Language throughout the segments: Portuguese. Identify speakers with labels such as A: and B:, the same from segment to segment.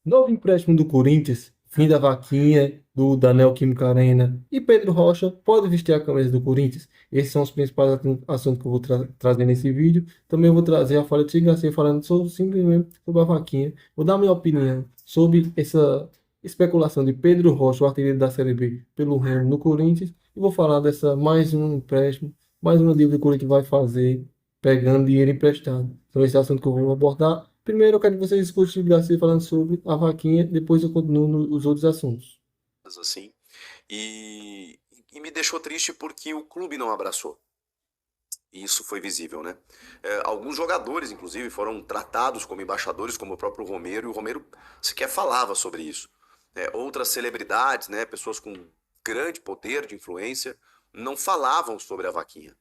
A: Novo empréstimo do Corinthians, fim da vaquinha da Neoquímica Arena e Pedro Rocha pode vestir a camisa do Corinthians. Esses são os principais assuntos que eu vou trazer nesse vídeo. Também eu vou trazer a folha de Garcia falando simplesmente sobre a vaquinha. Vou dar minha opinião sobre essa especulação de Pedro Rocha, o artilheiro da Série B, pelo Remo no Corinthians. E vou falar dessa mais um empréstimo, mais uma dívida que o Corinthians vai fazer pegando dinheiro emprestado. Então esse é o assunto que eu vou abordar. Primeiro, eu quero que vocês escutem o Garcia falando sobre a vaquinha, depois eu continuo nos outros assuntos.
B: Assim, e, e me deixou triste porque o clube não abraçou. E isso foi visível, né? Alguns jogadores, inclusive, foram tratados como embaixadores, como o próprio Romero, e o Romero sequer falava sobre isso. Outras celebridades, né, pessoas com grande poder de influência, não falavam sobre a vaquinha.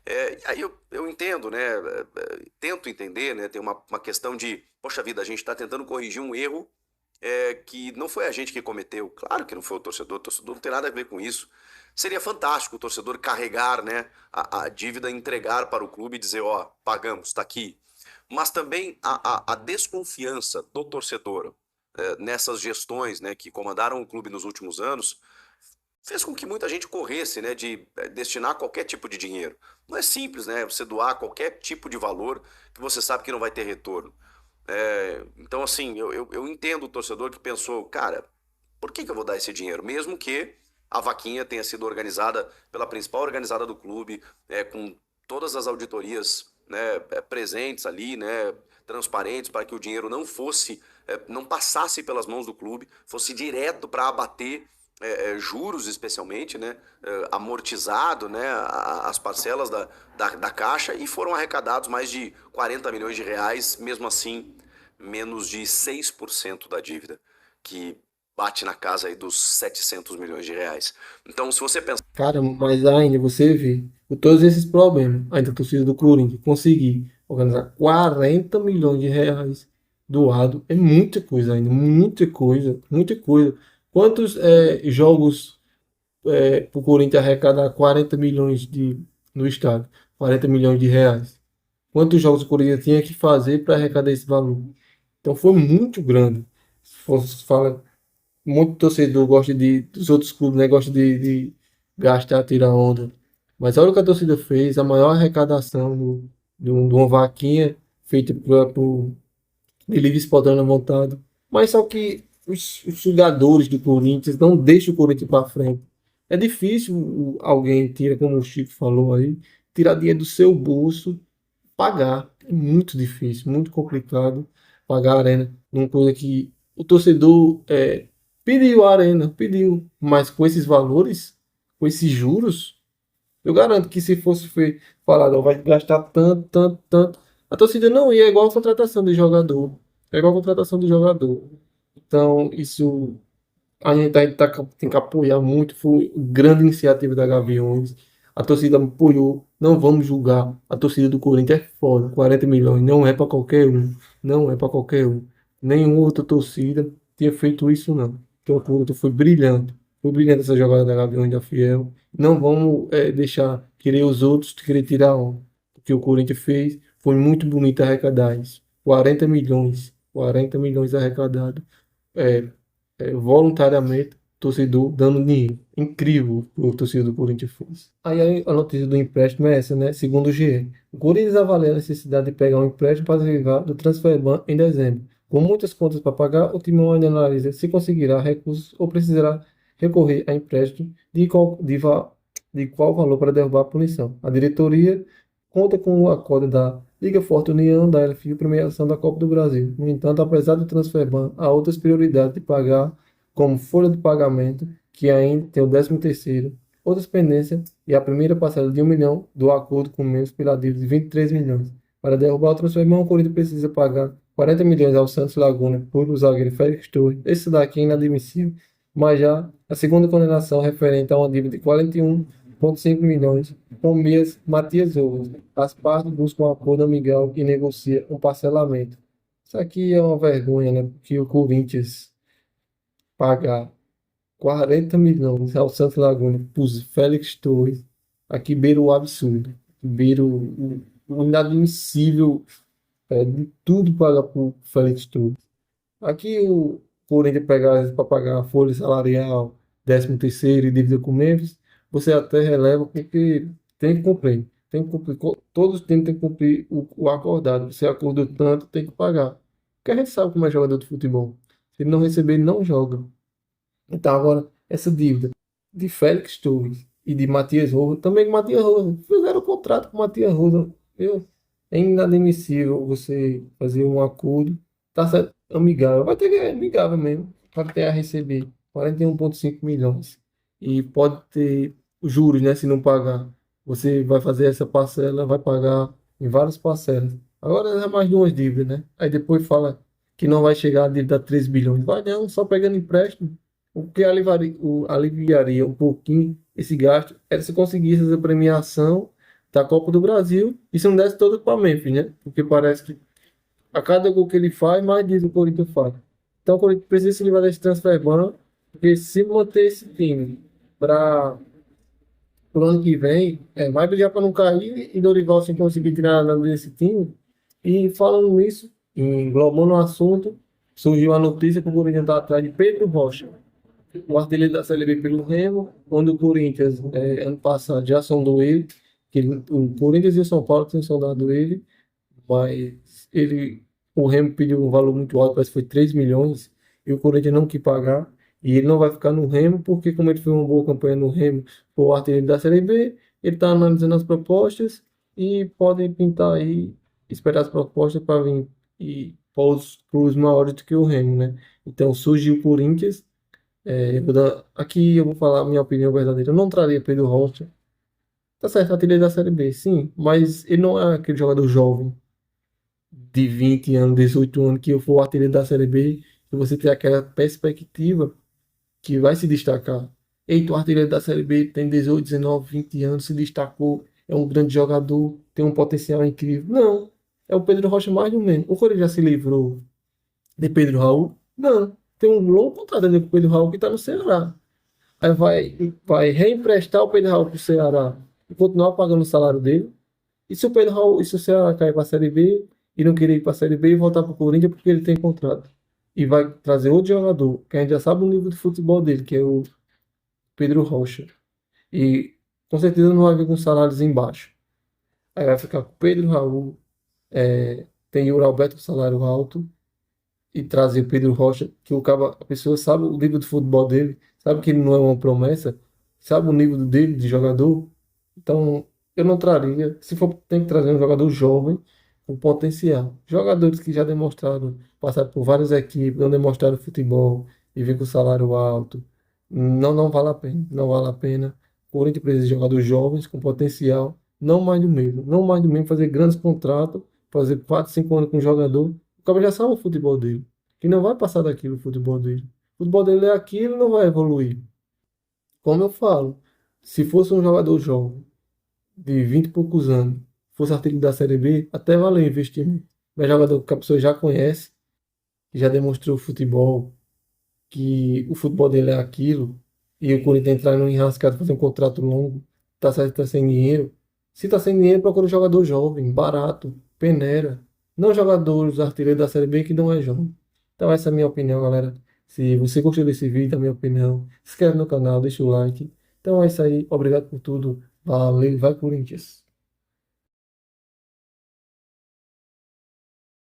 B: E aí eu entendo, né? Tento entender, né? Tem uma questão de, poxa vida, a gente está tentando corrigir um erro que não foi a gente que cometeu. Claro que não foi o torcedor não tem nada a ver com isso. Seria fantástico o torcedor carregar, né, a dívida, entregar para o clube e dizer, ó, pagamos, está aqui. Mas também a desconfiança do torcedor nessas gestões, né, que comandaram o clube nos últimos anos, fez com que muita gente corresse, né, de destinar qualquer tipo de dinheiro. Não é simples, né, você doar qualquer tipo de valor que você sabe que não vai ter retorno. Então, assim, eu entendo o torcedor que pensou, cara, por que eu vou dar esse dinheiro? Mesmo que a vaquinha tenha sido organizada pela principal organizada do clube, com todas as auditorias, né, presentes ali, né, transparentes, para que o dinheiro não fosse, não passasse pelas mãos do clube, fosse direto para abater juros especialmente, né, amortizado, né, as parcelas da Caixa, e foram arrecadados mais de 40 milhões de reais, mesmo assim, menos de 6% da dívida, que bate na casa aí dos 700 milhões de reais. Então, se você pensar...
A: Cara, mas ainda você vê, com todos esses problemas, ainda a torcida do Corinthians conseguir organizar 40 milhões de reais doado, é muita coisa ainda, muita coisa, muita coisa. Quantos jogos para o Corinthians arrecadar 40 milhões no estádio? 40 milhões de reais. Quantos jogos o Corinthians tinha que fazer para arrecadar esse valor? Então foi muito grande. Você fala, muito torcedor gosta dos outros clubes, né? Gosta de gastar, tirar onda. Mas olha o que a torcida fez, a maior arrecadação de uma vaquinha feita por Livre Espontâneo montado. Mas só que os jogadores do Corinthians não deixam o Corinthians para frente. É difícil alguém tira, como o Chico falou aí, tirar dinheiro do seu bolso pagar. É muito difícil, muito complicado pagar a arena. Uma coisa que o torcedor pediu a arena, pediu, mas com esses valores, com esses juros, eu garanto que se fosse falado, ó, vai gastar tanto, tanto, tanto, a torcida não ia, é igual a contratação de jogador. É igual a contratação de jogador. Então, isso a gente tem que apoiar muito. Foi grande iniciativa da Gaviões. A torcida apoiou. Não vamos julgar. A torcida do Corinthians é foda. 40 milhões não é para qualquer um. Não é para qualquer um. Nenhuma outra torcida tinha feito isso, não. Então, o Corinthians foi brilhante. Foi brilhante essa jogada da Gaviões da Fiel. Não vamos deixar querer os outros, querer tirar um. O que o Corinthians fez foi muito bonito arrecadar isso. 40 milhões. 40 milhões arrecadados. É, voluntariamente, torcedor dando dinheiro. Incrível o torcedor do Corinthians fez. Aí a notícia do empréstimo é essa, né? Segundo o GE. O Corinthians avalia a necessidade de pegar um empréstimo para derivar do Transferban em dezembro. Com muitas contas para pagar, o Timão ainda analisa se conseguirá recursos ou precisará recorrer a empréstimo de qual valor para derrubar a punição. A diretoria conta com o acordo da Liga Forte União da LFI premiação da Copa do Brasil. No entanto, apesar do Transferban, há outras prioridades de pagar, como folha de pagamento, que ainda tem o 13º, outras pendências e a primeira parcela de 1 milhão do acordo com membros pela dívida de 23 milhões. Para derrubar o Transferban, o Corinthians precisa pagar 40 milhões ao Santos Laguna por o zagueiro Félix Torres. Esse daqui é inadmissível, mas já a segunda condenação referente a uma dívida de 41,5 milhões com Matias Ous. As partes buscam um acordo amigável e negociam um parcelamento. Isso aqui é uma vergonha, né? Porque o Corinthians pagar 40 milhões ao Santos Laguna por Félix Torres, aqui beira o absurdo. Beira o inadmissível de tudo pagar por Félix Torres. Aqui o Corinthians pegar para pagar a folha salarial, 13º e dívida com membros, você até releva porque tem que cumprir. Tem que cumprir. Todos os times têm que cumprir o acordado. Você acordou tanto, tem que pagar. Porque a gente sabe como é jogador de futebol. Se ele não receber, ele não joga. Então agora, essa dívida de Félix Torres e de Matias Rojas, também com Matias Rojas, fizeram o contrato com Matias Rojas. Eu, é inadmissível você fazer um acordo, tá certo, amigável, vai ter que é amigável mesmo, para ter a receber 41,5 milhões. E pode ter os juros, né, se não pagar. Você vai fazer essa parcela, vai pagar em várias parcelas. Agora é mais de umas dívidas, né? Aí depois fala que não vai chegar a dívida a 3 bilhões. Vai não, só pegando empréstimo. O que aliviaria um pouquinho esse gasto era se conseguisse essa premiação da Copa do Brasil e se não desse todo para Memphis, né? Porque parece que a cada gol que ele faz, mais diz o Corinthians faz. Então o Corinthians precisa se livrar desse transfer ban, porque se manter esse time para o ano que vem, vai brigar para não cair e Dorival sem conseguir tirar nada desse time. E falando nisso, englobando o assunto, surgiu a notícia que o Corinthians está atrás de Pedro Rocha, o artilheiro da Série B pelo Remo, onde o Corinthians, ano passado, já sondou ele, o Corinthians e o São Paulo tinham sondado ele, mas o Remo pediu um valor muito alto, parece que foi 3 milhões, e o Corinthians não quis pagar, e ele não vai ficar no Remo, porque como ele fez uma boa campanha no Remo, foi o artilheiro da Série B, ele está analisando as propostas, e podem pintar aí, esperar as propostas para vir e para os clubes maiores do que o Remo, né? Então surgiu o Corinthians, aqui eu vou falar a minha opinião verdadeira. Eu não traria Pedro Rocha. Tá certo, artilheiro da Série B, sim, mas ele não é aquele jogador jovem de 20 anos, 18 anos, que eu for artilheiro da Série B, e você ter aquela perspectiva que vai se destacar. Eita, o artilheiro da Série B tem 18, 19, 20 anos, se destacou, é um grande jogador, tem um potencial incrível. Não, é o Pedro Rocha mais do mesmo. O Corinthians já se livrou de Pedro Raul? Não, tem um longo contrato ali com o Pedro Raul que está no Ceará. Aí vai reemprestar o Pedro Raul para o Ceará e continuar pagando o salário dele. E se o Pedro Raul, e se o Ceará cair para a Série B e não querer ir para a Série B e voltar para o Corinthians porque ele tem contrato. E vai trazer outro jogador, que a gente já sabe o nível de futebol dele, que é o Pedro Rocha. E com certeza não vai vir com salários embaixo. Aí vai ficar com o Pedro Raul, tem o Alberto com salário alto, e trazer Pedro Rocha, que a pessoa sabe o nível de futebol dele, sabe que ele não é uma promessa, sabe o nível dele de jogador. Então, eu não traria. Se for, tem que trazer um jogador jovem com potencial. Jogadores que já demonstraram, passaram por várias equipes, não demonstraram futebol e vêm com salário alto. Não, não vale a pena. Não vale a pena. O Corinthians precisa de jogadores jovens com potencial, não mais do mesmo. Não mais do mesmo fazer grandes contratos, fazer 4, 5 anos com um jogador. O cara já sabe o futebol dele. Que não vai passar daquilo o futebol dele. O futebol dele é aquilo, não vai evoluir. Como eu falo, se fosse um jogador jovem, de 20 e poucos anos, fosse artilheiro da Série B, até valeu o investimento. Mas jogador que a pessoa já conhece, que já demonstrou futebol, que o futebol dele é aquilo, e o Corinthians entrar no enrascado, fazer um contrato longo, tá certo, tá sem dinheiro. Se tá sem dinheiro, procura um jogador jovem, barato, peneira. Não jogadores artilheiros da Série B que não é jovem. Então essa é a minha opinião, galera. Se você gostou desse vídeo, da minha opinião, se inscreve no canal, deixa o like. Então é isso aí. Obrigado por tudo. Valeu, vai Corinthians.